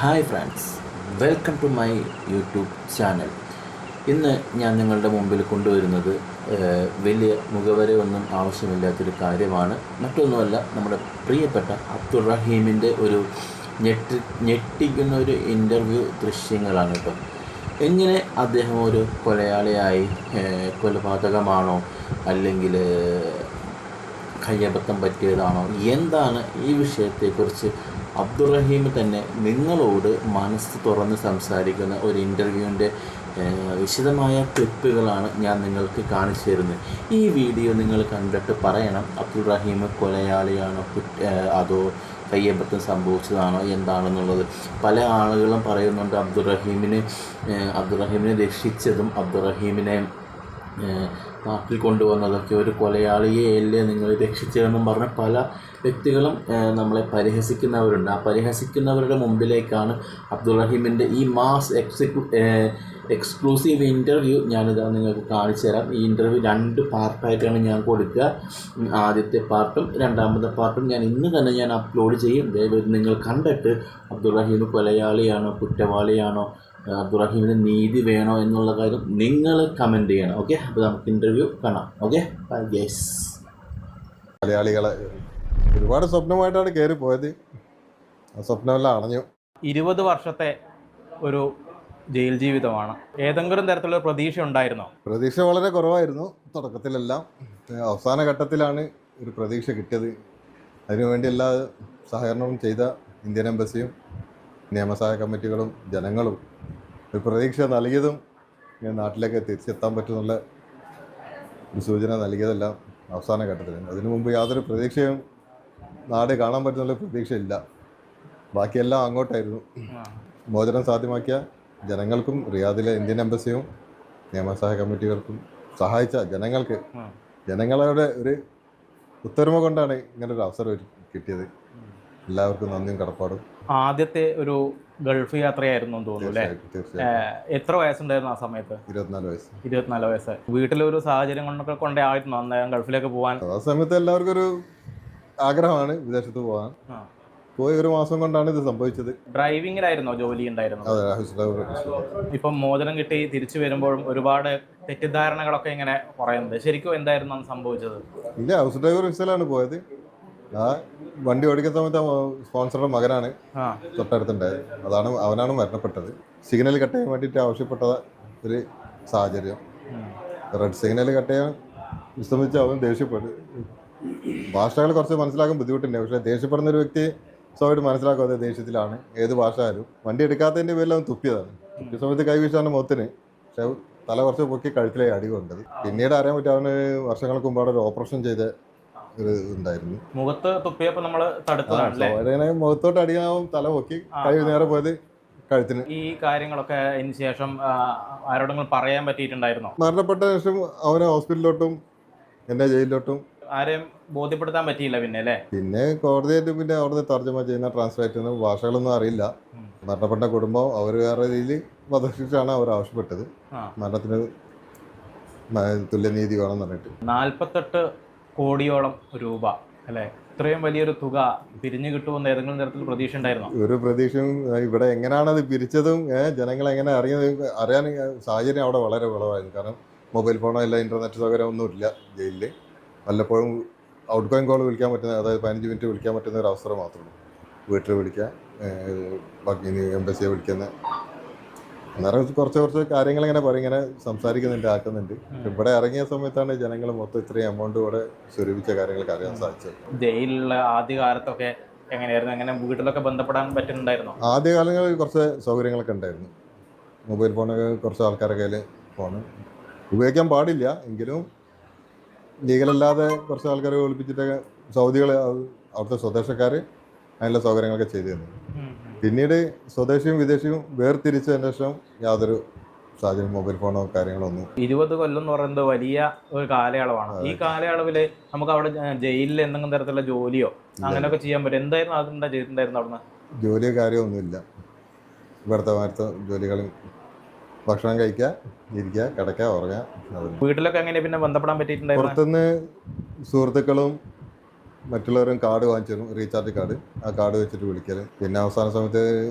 Hi friends, welcome to my YouTube channel. ഇന്ന് ഞാൻ നിങ്ങളുടെ മുമ്പിൽ കൊണ്ടുവരുന്നത് വലിയ മുഖവരയൊന്നും ആവശ്യമില്ലാത്തൊരു കാര്യമാണ്. മറ്റൊന്നുമല്ല, നമ്മുടെ പ്രിയപ്പെട്ട അബ്ദുറഹീമിൻ്റെ ഒരു ഞെട്ടിക്കുന്ന ഒരു ഇൻ്റർവ്യൂ ദൃശ്യങ്ങളാണ് കേട്ടോ. എങ്ങനെ അദ്ദേഹം ഒരു കൊലയാളിയായി, കൊലപാതകമാണോ അല്ലെങ്കിൽ കയ്യബദ്ധം പറ്റിയതാണോ, എന്താണ് ഈ വിഷയത്തെക്കുറിച്ച് അബ്ദുറഹീം തന്നെ നിങ്ങളോട് മനസ്സ് തുറന്ന് സംസാരിക്കുന്ന ഒരു ഇൻ്റർവ്യൂവിൻ്റെ വിശദമായ ക്ലിപ്പുകളാണ് ഞാൻ നിങ്ങൾക്ക് കാണിച്ചു തരുന്നത്. ഈ വീഡിയോ നിങ്ങൾ കണ്ടിട്ട് പറയണം, അബ്ദുറഹീം കൊലയാളിയാണോ അതോ കയ്യബദ്ധം സംഭവിച്ചതാണോ എന്താണെന്നുള്ളത്. പല ആളുകളും പറയുന്നുണ്ട് അബ്ദുറഹീമിനെ രക്ഷിച്ചതും അബ്ദുറഹീമിനെ നാട്ടിൽ കൊണ്ടുവന്നതൊക്കെ ഒരു കൊലയാളിയെയല്ലേ നിങ്ങൾ രക്ഷിച്ചതെന്നും പറഞ്ഞ് പല വ്യക്തികളും നമ്മളെ പരിഹസിക്കുന്നവരുണ്ട്. ആ പരിഹസിക്കുന്നവരുടെ മുമ്പിലേക്കാണ് അബ്ദുറഹീമിൻ്റെ ഈ മാസ് എക്സ്ക്ലൂസീവ് ഇൻ്റർവ്യൂ ഞാനിതാ നിങ്ങൾക്ക് കാണിച്ചു തരാം. ഈ ഇൻ്റർവ്യൂ 2 പാർട്ടായിട്ടാണ് ഞാൻ കൊടുക്കുക. ആദ്യത്തെ പാർട്ടും രണ്ടാമത്തെ പാർട്ടും ഞാൻ ഇന്ന് തന്നെ അപ്ലോഡ് ചെയ്യും. ദയവായി നിങ്ങൾ കണ്ടിട്ട് അബ്ദുറഹീം കൊലയാളിയാണോ കുറ്റവാളിയാണോ, അബ്ദുറഹീമിന് നീതി വേണോ എന്നുള്ള കാര്യം നിങ്ങൾ കമൻറ്റ് ചെയ്യണം. ഓക്കെ, അപ്പോൾ നമുക്ക് ഇൻ്റർവ്യൂ കാണാം. Okay, bye guys. മലയാളികളെ ഒരുപാട് സ്വപ്നമായിട്ടാണ് കയറി പോയത്. ആ സ്വപ്നമെല്ലാം അണഞ്ഞു. 20 വർഷത്തെ ഒരു ജയിൽ ജീവിതമാണ്. ഏതെങ്കിലും തരത്തിലുള്ള പ്രതീക്ഷ ഉണ്ടായിരുന്നോ? പ്രതീക്ഷ വളരെ കുറവായിരുന്നു തുടക്കത്തിലെല്ലാം. അവസാന ഘട്ടത്തിലാണ് ഒരു പ്രതീക്ഷ കിട്ടിയത്. അതിനുവേണ്ടി എല്ലാ സഹകരണവും ചെയ്ത ഇന്ത്യൻ എംബസിയും നിയമസഹായ കമ്മിറ്റികളും ജനങ്ങളും ഒരു പ്രതീക്ഷ നൽകിയതും നാട്ടിലേക്ക് തിരിച്ചെത്താൻ പറ്റുന്നുള്ള ഒരു സൂചന നൽകിയതെല്ലാം അവസാന ഘട്ടത്തിൽ. അതിനു മുമ്പ് യാതൊരു പ്രതീക്ഷയും നാട് കാണാൻ പറ്റുന്നുള്ള പ്രതീക്ഷയില്ല. ബാക്കിയെല്ലാം അങ്ങോട്ടായിരുന്നു. മോചനം സാധ്യമാക്കിയ ജനങ്ങൾക്കും റിയാദിലെ ഇന്ത്യൻ എംബസിയും നിയമസഹായ കമ്മിറ്റികൾക്കും സഹായിച്ച ജനങ്ങളുടെ ഒരു ഒത്തൊരുമ കൊണ്ടാണ് ഇങ്ങനൊരു അവസരം കിട്ടിയത്. എല്ലാവർക്കും നന്ദിയും കടപ്പാടും. ആദ്യത്തെ ഒരു ഗൾഫ് യാത്രയായിരുന്നു തോന്നുന്നു അല്ലേ? എത്ര വയസ്സുണ്ടായിരുന്നു ആ സമയത്ത്? 24 വയസ്സ്. വീട്ടിലൊരു സാഹചര്യം കൊണ്ടായിരുന്നു അന്ന് ഗൾഫിലേക്ക് പോകാൻ? ആ സമയത്ത് എല്ലാവർക്കും ഒരു ആഗ്രഹമാണ് വിദേശത്ത് പോകാൻ. പോയി 1 മാസം കൊണ്ടാണ് ഇത് സംഭവിച്ചത്. ഡ്രൈവിംഗിലായിരുന്നോ ജോലി ഉണ്ടായിരുന്നു? ഇപ്പം മോചനം കിട്ടി തിരിച്ചു വരുമ്പോഴും ഒരുപാട് തെറ്റിദ്ധാരണകളൊക്കെ ഇങ്ങനെ പറയുന്നത്, ശരിക്കും എന്തായിരുന്നു അന്ന് സംഭവിച്ചത്? ഇല്ല, ഹൗസ് ഡ്രൈവർ വിസയിലാണ് പോയത്. ആ വണ്ടി ഓടിക്കുന്ന സമയത്ത് സ്പോൺസറുടെ മകനാണ് തൊട്ടടുത്തുണ്ടായത്. അവനാണ് മരണപ്പെട്ടത്. സിഗ്നൽ കട്ട് ചെയ്യാൻ വേണ്ടിയിട്ട് ആവശ്യപ്പെട്ട ഒരു സാഹചര്യം. റെഡ് സിഗ്നൽ കട്ട് ചെയ്യാൻ വിശ്രമിച്ച് അവൻ ദേഷ്യപ്പെട്ടു. ഭാഷകൾ കുറച്ച് മനസ്സിലാക്കാൻ ബുദ്ധിമുട്ടുണ്ട്. പക്ഷേ ദേഷ്യപ്പെടുന്ന ഒരു വ്യക്തി സ്വയമായിട്ട് മനസ്സിലാക്കാതെ ദേഷ്യത്തിലാണ്. ഏത് ഭാഷ ആയാലും വണ്ടി എടുക്കാത്തതിൻ്റെ പേരിൽ അവൻ തുപ്പിയതാണ്. തുപ്പിയ സമയത്ത് കൈവീശാണ് മുഖത്തിന്. പക്ഷെ തല കുറച്ച് പൊക്കി കഴുത്തിലെ അടി കൊണ്ടത്. പിന്നീട് അറിയാൻ പറ്റും അവന് വർഷങ്ങൾക്ക് മുമ്പ് അവിടെ ഒരു ഓപ്പറേഷൻ ചെയ്ത ഒരു ഉണ്ടായിരുന്നു. മുഖത്ത് തുപ്പിയപ്പോൾ നമ്മൾ തടുത്തതാണ്. മുഖത്തോട്ട് അടിയാവും തല പൊക്കി കൈ നേരെ പോയത് കഴുത്തിന്. ഈ കാര്യങ്ങളൊക്കെ അതിന് ശേഷം ആരോടെങ്കിലും പറയാൻ പറ്റിയിട്ടുണ്ടായിരുന്നോ? മരണപ്പെട്ട ശേഷം അവനെ ഹോസ്പിറ്റലിലോട്ടും എന്നെ ജയിലിലോട്ടും ആരെയും ബോധ്യപ്പെടുത്താൻ പറ്റിയില്ല പിന്നെ അല്ലേ? പിന്നെ കോടതിയായിട്ട് പിന്നെ അവിടുന്ന് തർജ്ജമ ചെയ്യുന്ന ട്രാൻസ്ലേറ്റ് ചെയ്യുന്ന ഭാഷകളൊന്നും അറിയില്ല. മരണപ്പെട്ട കുടുംബം അവർ വേറെ രീതിയിൽ വധശിക്ഷയാണ് അവർ ആവശ്യപ്പെട്ടത്. മരണത്തിന് തുല്യനീതി വേണമെന്ന് പറഞ്ഞിട്ട് 48 കോടിയോളം രൂപ അല്ലേ? ഇത്രയും വലിയൊരു തുക പിരിഞ്ഞു കിട്ടുമെന്ന് ഏതെങ്കിലും തരത്തിൽ പ്രതീക്ഷ ഉണ്ടായിരുന്നോ? ഒരു പ്രതീക്ഷയും ഇവിടെ എങ്ങനെയാണത് പിരിച്ചതും ജനങ്ങളെങ്ങനെ അറിയാൻ സാഹചര്യം അവിടെ വളരെ കുറവായിരുന്നു. കാരണം മൊബൈൽ ഫോണോ ഇല്ല, ഇൻ്റർനെറ്റ് സൗകര്യം ഒന്നുമില്ല ജയിലിൽ. വല്ലപ്പോഴും ഔട്ട് ഗോയിങ് കോൾ വിളിക്കാൻ പറ്റുന്ന, അതായത് 15 മിനിറ്റ് വിളിക്കാൻ പറ്റുന്ന ഒരു അവസരം മാത്രമേ ഉള്ളൂ. വീട്ടിൽ വിളിക്കാൻ, ബാക്കി എംബസിയെ വിളിക്കുന്ന, അന്നേരം കുറച്ച് കാര്യങ്ങൾ ഇങ്ങനെ പറയും, ഇങ്ങനെ സംസാരിക്കുന്നുണ്ട്, ആക്കുന്നുണ്ട്. ഇവിടെ ഇറങ്ങിയ സമയത്താണ് ജനങ്ങൾ മൊത്തം ഇത്രയും എമൗണ്ട് ഇവിടെ സ്വരൂപിച്ച കാര്യങ്ങൾക്ക് അറിയാൻ സാധിച്ചത്. ജയിലിലുള്ള ആദ്യകാലത്തൊക്കെ എങ്ങനെയായിരുന്നു? എങ്ങനെ വീട്ടിലൊക്കെ ബന്ധപ്പെടാൻ പറ്റുന്നുണ്ടായിരുന്നോ? ആദ്യകാലങ്ങളിൽ കുറച്ച് സൗകര്യങ്ങളൊക്കെ ഉണ്ടായിരുന്നു. മൊബൈൽ ഫോണൊക്കെ കുറച്ച് ആൾക്കാരുടെ കയ്യിൽ ഫോണ് ഉപയോഗിക്കാൻ പാടില്ല, എങ്കിലും ലീഗലല്ലാതെ കുറച്ച് ആൾക്കാരെ ഒളിപ്പിച്ചിട്ടൊക്കെ സൗദികൾ, അവിടുത്തെ സ്വദേശക്കാർ അതിനുള്ള സൗകര്യങ്ങളൊക്കെ ചെയ്തു തന്നു. പിന്നീട് സ്വദേശിയും വിദേശിയും വേർതിരിച്ചതിന് ശേഷം യാതൊരു സാഹചര്യം മൊബൈൽ ഫോണോ കാര്യങ്ങളോ ഒന്നും. 20 കൊല്ലം എന്ന് പറയുന്നത് വലിയ ഒരു കാലയളവാണ്. ഈ കാലയളവിൽ നമുക്ക് അവിടെ ജയിലിൽ എന്തെങ്കിലും തരത്തിലുള്ള ജോലിയോ അങ്ങനെയൊക്കെ ചെയ്യാൻ പറ്റും? എന്തായിരുന്നു അതെന്താ ചെയ്തിട്ടുണ്ടായിരുന്നു അവിടുന്ന്? ജോലിയോ കാര്യമോ ഒന്നുമില്ല. ഇവിടുത്തെ മാറ്റത്തെ ജോലികളും ഭക്ഷണം കഴിക്കുക, ഇരിക്കുക, കിടക്കുക, ഉറങ്ങുക. വീട്ടിലൊക്കെ എങ്ങനെ പിന്നെ ബന്ധപ്പെടാൻ പറ്റിയിട്ടുണ്ടായിരുന്നു? പുറത്തുനിന്ന് സുഹൃത്തുക്കളും മറ്റുള്ളവരും കാർഡ് വാങ്ങിച്ചു തരും, റീചാർജ് കാർഡ്. ആ കാർഡ് വെച്ചിട്ട് വിളിക്കൽ. പിന്നെ അവസാന സമയത്ത്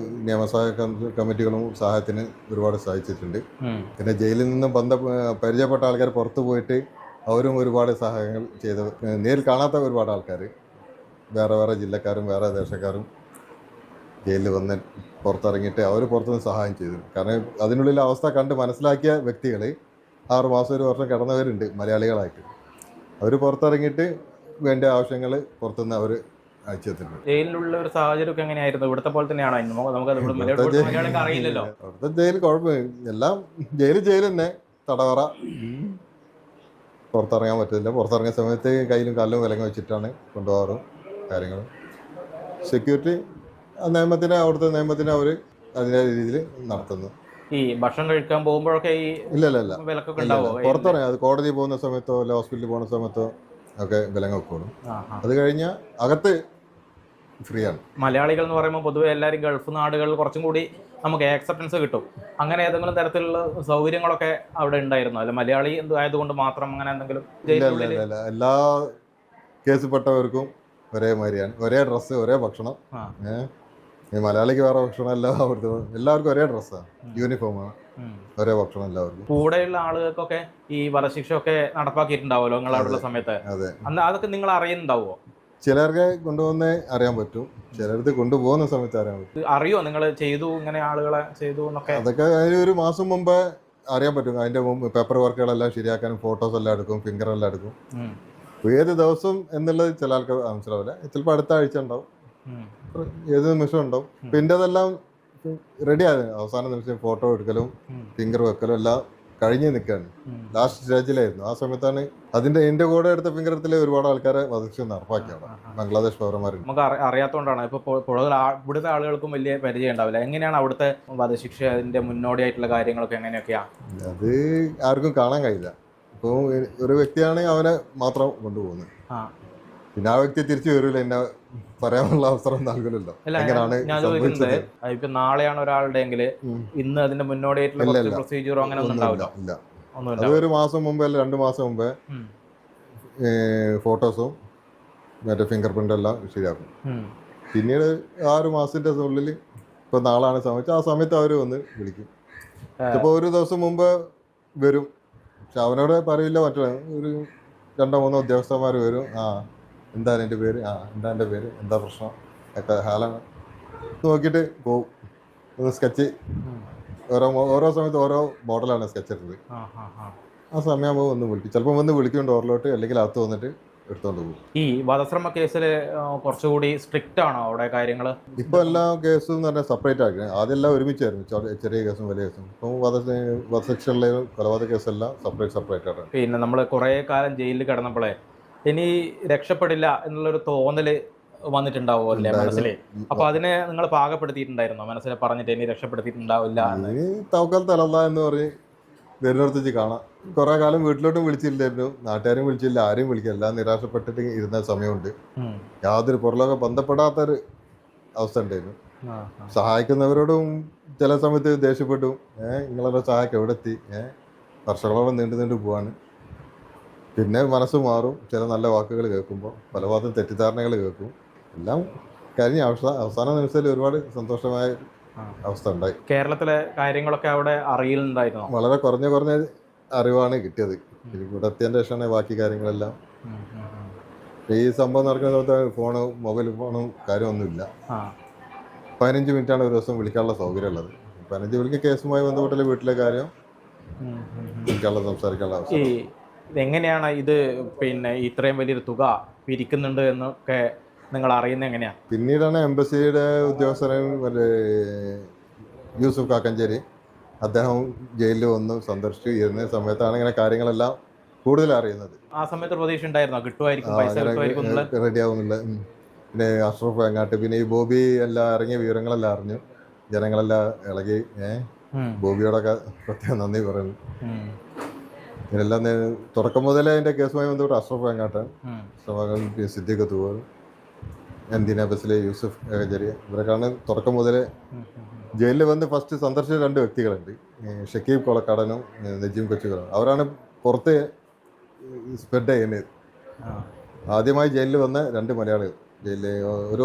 നിയമസഹായ കമ്മിറ്റികളും സഹായത്തിന് ഒരുപാട് സഹായിച്ചിട്ടുണ്ട്. പിന്നെ ജയിലിൽ നിന്നും പരിചയപ്പെട്ട ആൾക്കാർ പുറത്തു പോയിട്ട് അവരും ഒരുപാട് സഹായങ്ങൾ ചെയ്ത്, നേരിൽ കാണാത്ത ഒരുപാട് ആൾക്കാർ, വേറെ വേറെ ജില്ലക്കാരും വേറെ ദേശക്കാരും ജയിലിൽ വന്ന് പുറത്തിറങ്ങിയിട്ട് അവർ പുറത്തുനിന്ന് സഹായം ചെയ്തു. കാരണം അതിനുള്ളിലെ അവസ്ഥ കണ്ട് മനസ്സിലാക്കിയ വ്യക്തികൾ 6 മാസം 1 വർഷം കിടന്നവരുണ്ട് മലയാളികളായിട്ട്. അവർ പുറത്തിറങ്ങിയിട്ട് വേണ്ട ആവശ്യങ്ങൾ പുറത്തുനിന്ന് അവർ അയച്ചു തന്നിട്ടുണ്ട്. ജയിലിലുള്ള ഒരു സാഹചര്യം എങ്ങനെയായിരുന്നു? ഇവിടുത്തെ പോലെ തന്നെയാണോ? അറിയില്ലല്ലോ. അവിടുത്തെ ജയിൽ കുഴപ്പമില്ല, എല്ലാം ജയിൽ തന്നെ. തടവറ, പുറത്തിറങ്ങാൻ പറ്റില്ല. പുറത്തിറങ്ങിയ സമയത്ത് കയ്യിലും കാലിലും വിലങ്ങ് വെച്ചിട്ടാണ് കൊണ്ടുപോകാറും കാര്യങ്ങളും. സെക്യൂരിറ്റി നിയമത്തിന്, അവിടുത്തെ നിയമത്തിന് അവർ അതിൻ്റെ രീതിയിൽ നടത്തുന്നു. ഈ ഭക്ഷണം കഴിക്കാൻ പോകുമ്പോഴൊക്കെ ഈ ഇല്ല വിലക്കൊക്കെ ഉണ്ടാവോ? പുറത്തിറങ്ങി അത് കോടതി പോകുന്ന സമയത്തോ അല്ല ഹോസ്പിറ്റലിൽ പോകുന്ന സമയത്തോ ഒക്കെ വിലങ്ങ് വെക്കോളും. അത് കഴിഞ്ഞാൽ അകത്ത് ഫ്രീ ആണ്. മലയാളികൾ എന്ന് പറയുമ്പോൾ പൊതുവെ എല്ലാവരും ഗൾഫ് നാടുകളിൽ കുറച്ചും കൂടി നമുക്ക് ആക്സെപ്റ്റൻസ് കിട്ടും. അങ്ങനെ ഏതെങ്കിലും തരത്തിലുള്ള സൗകര്യങ്ങളൊക്കെ അവിടെ ഉണ്ടായിരുന്നു? അല്ല മലയാളി ആയതുകൊണ്ട് മാത്രം അങ്ങനെ എന്തെങ്കിലും? ഇല്ല, എല്ലാ കേസിൽപ്പെട്ടവർക്കും ഒരേ മാതിരിയാണ്, ഒരേ ഡ്രസ്സ്, ഒരേ ഭക്ഷണം. ഈ മലയാളിക്ക് വേറെ ഭക്ഷണമല്ല, അവിടുത്തെ എല്ലാവർക്കും ഒരേ ഡ്രസ്സാണ്, യൂണിഫോമാണ്, ഒരേ ഭക്ഷണം എല്ലാവർക്കും. കൂടെയുള്ള ആളുകൾക്കൊക്കെ ഈ വധശിക്ഷ ഒക്കെ നടപ്പാക്കിയിട്ടുണ്ടാവുമല്ലോ നിങ്ങൾ അവിടെയുള്ള സമയത്ത്? അതെ. അതൊക്കെ നിങ്ങൾ അറിയുന്നുണ്ടാവോ? ചിലർക്ക് കൊണ്ടുവന്നേ അറിയാൻ പറ്റും, ചിലർക്ക് കൊണ്ടുപോകുന്ന സമയത്ത് അറിയാൻ പറ്റും. അറിയോ നിങ്ങൾ ചെയ്തു ഇങ്ങനെ ആളുകളെ ചെയ്തു എന്നൊക്കെ? അതൊക്കെ അതിന് 1 മാസം മുമ്പ് അറിയാൻ പറ്റും. അതിന്റെ മുമ്പ് പേപ്പർ വർക്കുകളെല്ലാം ശരിയാക്കാനും ഫോട്ടോസ് എല്ലാം എടുക്കും, ഫിംഗർ എല്ലാം എടുക്കും. ഏത് ദിവസം എന്നുള്ളത് ചില ആൾക്ക് മനസ്സിലാവില്ല. ചിലപ്പോൾ അടുത്ത ആഴ്ച ഉണ്ടാവും, ഏത് നിമിഷം ഉണ്ടാവും. പിന്നെ അതെല്ലാം റെഡിയാണ്. അവസാന നിമിഷം ഫോട്ടോ എടുക്കലും ഫിംഗർ വെക്കലും എല്ലാം കഴിഞ്ഞ് നിൽക്കുകയാണ്. ലാസ്റ്റ് സ്റ്റേജിലായിരുന്നു. ആ സമയത്താണ് എൻ്റെ കൂടെ എടുത്ത ഫിംഗർ എടുത്തിലെ ഒരുപാട് ആൾക്കാരെ വധശിക്ഷ നടപ്പാക്കിയാണ്, ബംഗ്ലാദേശ് പൗരന്മാർ. നമുക്ക് അറിയാത്തതുകൊണ്ടാണ്. ഇപ്പോൾ ഇവിടുത്തെ ആളുകൾക്കും വലിയ പരിചയം ഉണ്ടാവില്ല. എങ്ങനെയാണ് അവിടുത്തെ വധശിക്ഷ, അതിന്റെ മുന്നോടിയായിട്ടുള്ള കാര്യങ്ങളൊക്കെ എങ്ങനെയൊക്കെയാ? അത് ആർക്കും കാണാൻ കഴിയില്ല. ഇപ്പോൾ ഒരു വ്യക്തിയാണ് അവനെ മാത്രം കൊണ്ടുപോകുന്നത്. പിന്നെ ആ വ്യക്തി തിരിച്ചു വരില്ല, എന്നെ പറയാനുള്ള അവസരം നൽകില്ലല്ലോ. എങ്ങനെയാണ് ഇപ്പൊ നാളെയാണ് ഒരാളുടെ എങ്കിൽ ഇന്ന് അതിന്റെ മുന്നോടിയായിട്ടുള്ള പ്രൊസീജിയറോ അങ്ങനെ ഒന്നും ഉണ്ടാവില്ല. അത് 1 മാസം മുമ്പേ അല്ല 2 മാസം മുമ്പേ ഫോട്ടോസും മറ്റേ ഫിംഗർ പ്രിന്റ് എല്ലാം ശരിയാക്കും. പിന്നീട് 6 മാസത്തിന്റെ ഉള്ളിൽ ഇപ്പൊ നാളാണ് സമയത്ത്, ആ സമയത്ത് അവർ വന്ന് വിളിക്കും. ഇപ്പൊ 1 ദിവസം മുമ്പ് വരും, പക്ഷെ അവനോട് പറയില്ല. മറ്റുള്ള ഒരു 2-3 ഉദ്യോഗസ്ഥന്മാർ വരും. എന്താണ് എൻ്റെ പേര്, എന്താ എൻ്റെ പേര്, എന്താ പ്രശ്നം ഒക്കെ ഹാലാണ് നോക്കിയിട്ട് പോവും. ഒന്ന് സ്കെച്ച്, ഓരോ സമയത്ത് ഓരോ മോഡലാണ് സ്കെച്ച് എടുത്തത്. ആ സമയമാകുമ്പോൾ ഒന്ന് വിളിക്കും. ചിലപ്പോൾ വന്ന് വിളിക്കും ഡോറിലോട്ട്, അല്ലെങ്കിൽ അകത്ത് വന്നിട്ട് എടുത്തോണ്ട് പോകും. ഈ വധശ്രമ കേസിൽ കുറച്ചുകൂടി സ്ട്രിക്റ്റ് ആണോ അവിടെ കാര്യങ്ങൾ? ഇപ്പോൾ എല്ലാ കേസും എന്ന് പറഞ്ഞാൽ സെപ്പറേറ്റ് ആക്കി. ആദ്യം എല്ലാം ഒരുമിച്ചായിരുന്നു, ചെറിയ കേസും വലിയ കേസും. ഇപ്പം വധശിക്ഷയുള്ളതും കൊലപാതക കേസെല്ലാം സെപ്പറേറ്റ് ആണ്. പിന്നെ നമ്മൾ കുറേ കാലം ജയിലിൽ കിടന്നപ്പോഴേ ഇനി രക്ഷപ്പെടില്ല എന്നുള്ളൊരു തോന്നല് വന്നിട്ടുണ്ടാവോ അല്ലേ മനസ്സിലെ? അപ്പൊ അതിനെ നിങ്ങൾ പാകപ്പെടുത്തിയിട്ടുണ്ടായിരുന്നോ മനസ്സിലെ? പറഞ്ഞിട്ട് ഇനി രക്ഷപ്പെടുത്തിയിട്ടുണ്ടാവില്ല, തവക്കൽ തലല്ല എന്ന് പറഞ്ഞ് വരുന്നിടത്തേക്ക് കാണാം. കുറെ കാലം വീട്ടിലോട്ടും വിളിച്ചില്ലായിരുന്നു, നാട്ടുകാരും വിളിച്ചില്ല, ആരെയും വിളിക്കില്ല. എല്ലാം നിരാശപ്പെട്ടിട്ട് ഇരുന്ന സമയമുണ്ട്. യാതൊരു പുറലോകം ബന്ധപ്പെടാത്തൊരു അവസ്ഥ ഉണ്ടായിരുന്നു. സഹായിക്കുന്നവരോടും ചില സമയത്ത് ദേഷ്യപ്പെട്ടു. നിങ്ങളുടെ സഹായം എവിടെ എത്തി? വർഷങ്ങളോളം നീണ്ടു പോവാണ്. പിന്നെ മനസ്സ് മാറും. ചില നല്ല വാക്കുകൾ കേൾക്കുമ്പോൾ പലഭാഗത്തും തെറ്റിദ്ധാരണകൾ കേൾക്കും. എല്ലാം കഴിഞ്ഞ അവസാന നിമിഷത്തിൽ ഒരുപാട് സന്തോഷമായ അവസ്ഥ ഉണ്ടായി. കേരളത്തിലെ കാര്യങ്ങളൊക്കെ അവിടെ അറിയുന്നുണ്ടായിരുന്നു. വളരെ കുറഞ്ഞ അറിവാണ് കിട്ടിയത്. ഇവിടെ എത്തിയതിൻ്റെ ശേഷമാണ് ബാക്കി കാര്യങ്ങളെല്ലാം. ഈ സംഭവം നടക്കുന്ന സമയത്ത് മൊബൈൽ ഫോണും കാര്യമൊന്നുമില്ല. 15 മിനിറ്റാണ് ഒരു ദിവസം വിളിക്കാനുള്ള സൗകര്യം ഉള്ളത്. 15 മിനിറ്റ് കേസുമായി ബന്ധപ്പെട്ട വീട്ടിലെ കാര്യം വിളിക്കാനുള്ള സംസാരിക്കാനുള്ള അവസ്ഥ. എങ്ങനെയാണ് ഇത് പിന്നെ ഇത്രയും വലിയൊരു തുക പിരിക്കുന്നുണ്ട് എന്നൊക്കെ നിങ്ങൾ അറിയുന്നത് എങ്ങനെയാ? പിന്നീടാണ് എംബസിയുടെ ഉദ്യോഗസ്ഥരും യൂസുഫ് കാക്കഞ്ചേരി അദ്ദേഹം ജയിലിൽ വന്ന് സന്ദർശിച്ചു ഇരുന്ന സമയത്താണ് ഇങ്ങനെ കാര്യങ്ങളെല്ലാം കൂടുതൽ അറിയുന്നത്. ആ സമയത്ത് പ്രതീക്ഷ ഉണ്ടായിരുന്നോ കിട്ടുമായിരിക്കും, പൈസ കിട്ടുമായിരിക്കും, റെഡി ആവുന്നില്ല? പിന്നെ അഷ്റഫ് വെങ്ങാട്ട്, പിന്നെ ഈ ബോബി എല്ലാം ഇറങ്ങിയ വിവരങ്ങളെല്ലാം അറിഞ്ഞു. ജനങ്ങളെല്ലാം ഇളകി. ബോബിയോടൊക്കെ പ്രത്യേകം നന്ദി പറയുന്നു. ഇതിനെല്ലാം തുടക്കം മുതലേ അതിൻ്റെ കേസുമായി ബന്ധപ്പെട്ട് അഷ്റഫ് വെങ്ങാട്ടൻ, സിദ്ദീഖ് തൂവർ, എന്തിനാ ബസ്സിലെ യൂസുഫ് കാക്കഞ്ചേരി, ഇവരൊക്കെയാണ് തുടക്കം മുതലേ ജയിലിൽ വന്ന് ഫസ്റ്റ് സന്ദർശിച്ച 2 വ്യക്തികളുണ്ട്. ഷക്കീബ് കൊളക്കാടനും നജീം കൊച്ചുകളും. അവരാണ് പുറത്ത് സ്പ്രെഡ് ചെയ്യുന്നത്. ആദ്യമായി ജയിലിൽ വന്ന 2 മലയാളികൾ ജയിലിൽ ഒരു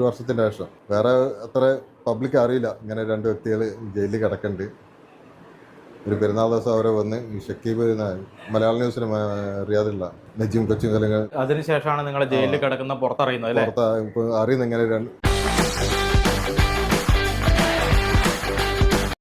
വർഷത്തിൻ്റെ ശേഷം. വേറെ അത്ര പബ്ലിക് അറിയില്ല ഇങ്ങനെ 2 വ്യക്തികൾ ജയിലിൽ കിടക്കുന്നുണ്ട്. ഒരു പെരുന്നാൾ ദിവസം അവരെ വന്ന് ഈ ഷക്കീബ് മലയാള ന്യൂസിന് റിയാദിലുള്ള നജീം കൊച്ചുങ്കലങ്ങൾ അതിനുശേഷമാണ് നിങ്ങൾ ജയിലിൽ കിടക്കുന്ന പുറത്തറിയുന്നത് അല്ലേ? പുറത്ത് അറിയുന്ന ഇങ്ങനെ